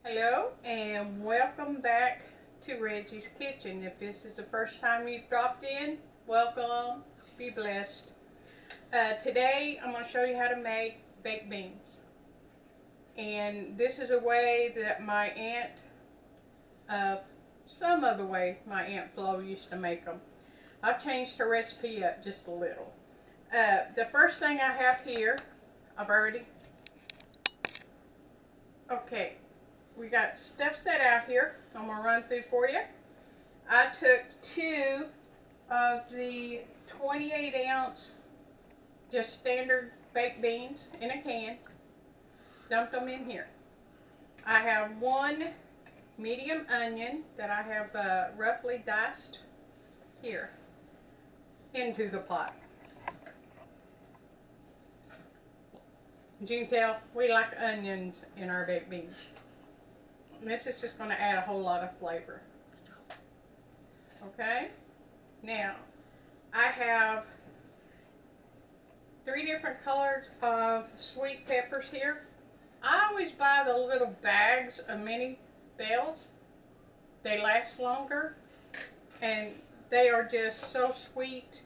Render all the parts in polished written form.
Hello and welcome back to Reggie's Kitchen. If this is the first time you've dropped in, welcome, be blessed. Today I'm going to show you how to make baked beans. And this is a way that my aunt, some of the way my Aunt Flo used to make them. I've changed her recipe up just a little. The first thing I have here, okay. We got stuff set out here. I'm going to run through for you. I took 2 of the 28-ounce just standard baked beans in a can. Dumped them in here. I have 1 medium onion that I have roughly diced here into the pot. As you can tell, we like onions in our baked beans. This is just going to add a whole lot of flavor. Okay? Now, I have 3 different colors of sweet peppers here. I always buy the little bags of mini bells. They last longer and they are just so sweet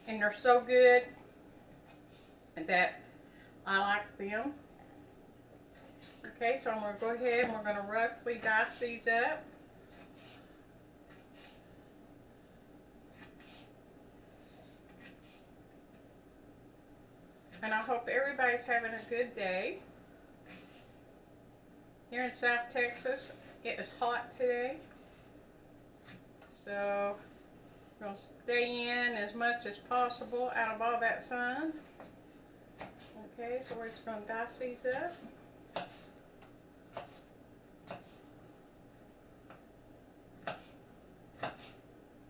and they're so good that I like them. Okay, so I'm going to go ahead and we're going to roughly dice these up. And I hope everybody's having a good day. Here in South Texas, it is hot today. So, we're going to stay in as much as possible out of all that sun. Okay, so we're just going to dice these up.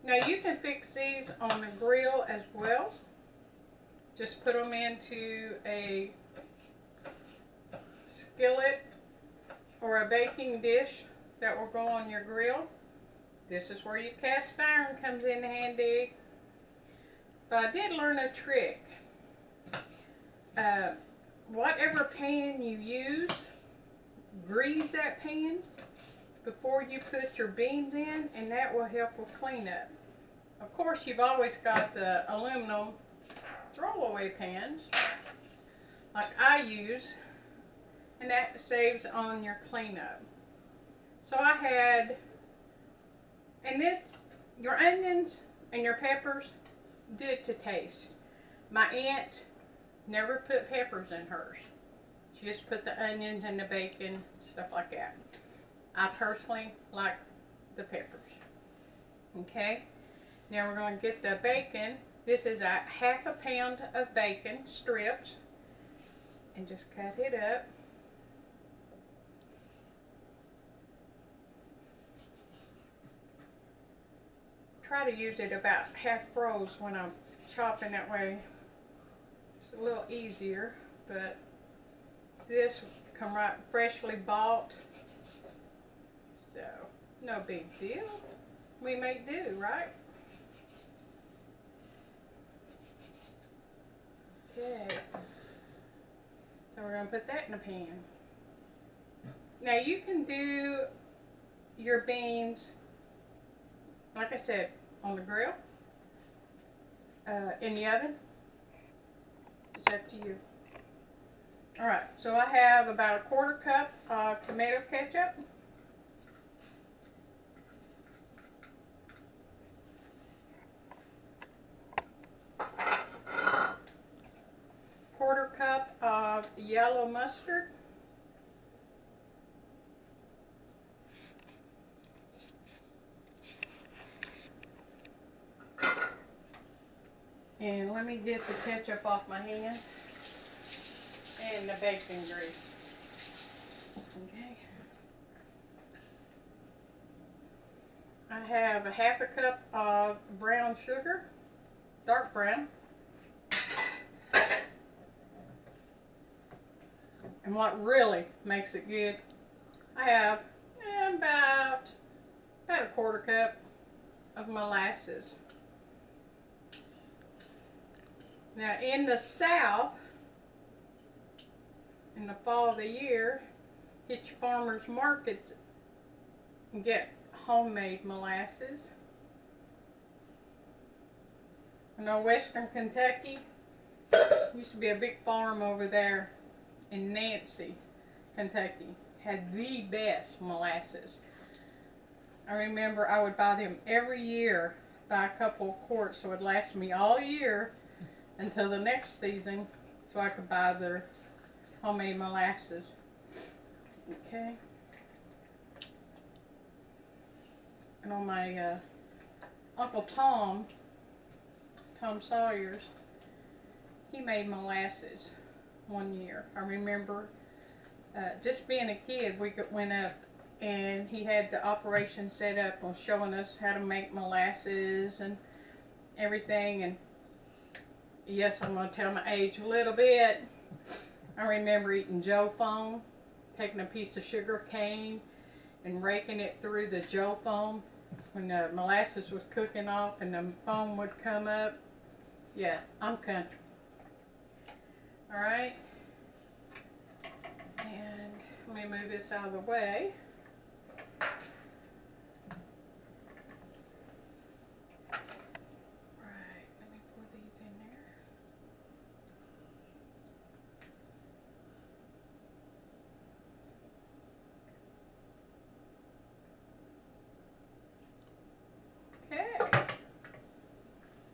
Now you can fix these on the grill as well. Just put them into a skillet or a baking dish that will go on your grill. This is where your cast iron comes in handy. But I did learn a trick. Whatever pan you use, grease that pan before you put your beans in, and that will help with cleanup. Of course, you've always got the aluminum throwaway pans like I use, and that saves on your cleanup. So I had, and this, your onions and your peppers, do it to taste. My aunt never put peppers in hers. She just put the onions and the bacon, stuff like that. I personally like the peppers. Okay, now we're going to get the bacon. This is a 1/2 pound of bacon stripped, and just cut it up. Try to use it about half froze when I'm chopping, that way it's a little easier, but this come right freshly bought. So, no big deal. We may do, right? Okay. So we're going to put that in a pan. Now you can do your beans, like I said, on the grill, in the oven. It's up to you. Alright, so I have about 1/4 cup of tomato ketchup. 1/4 cup of yellow mustard. And let me get the ketchup off my hand. And the bacon grease. Okay. I have 1/2 cup of brown sugar, dark brown. And what really makes it good, I have about 1/4 cup of molasses. Now in the South, in the fall of the year, Get your farmer's markets and get homemade molasses. I know Western Kentucky used to be a big farm over there in Nancy, Kentucky. Had the best molasses. I remember I would buy them every year, buy a couple of quarts, so it would last me all year until the next season, so I could buy their homemade molasses. Okay. And on my Uncle Tom Sawyer's, he made molasses one year. I remember just being a kid, we went up and he had the operation set up on showing us how to make molasses and everything. And yes, I'm going to tell my age a little bit. I remember eating Joe foam, taking a piece of sugar cane and raking it through the Joe foam when the molasses was cooking off and the foam would come up. Yeah, I'm country. Alright. And let me move this out of the way. Right, let me pour these in there. Okay.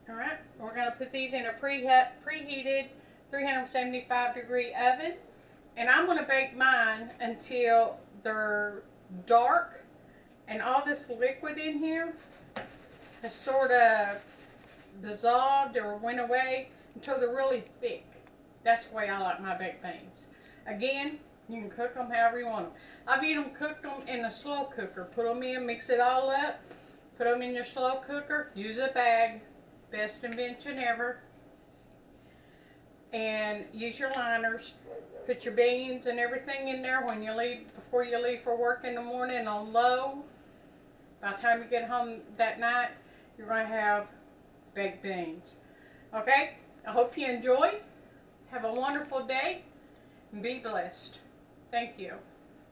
Alright, we're going to put these in a preheated 375-degree oven. And I'm going to bake mine until they're dark and all this liquid in here has sort of dissolved or went away until they're really thick. That's the way I like my baked beans. Again, you can cook them however you want them. I've even cooked them in a slow cooker. Put them in, mix it all up, put them in your slow cooker, use a bag, best invention ever, and use your liners. Put your beans and everything in there when you leave, before you leave for work in the morning on low. By the time you get home that night, you're going to have baked beans. Okay? I hope you enjoy. Have a wonderful day and be blessed. Thank you.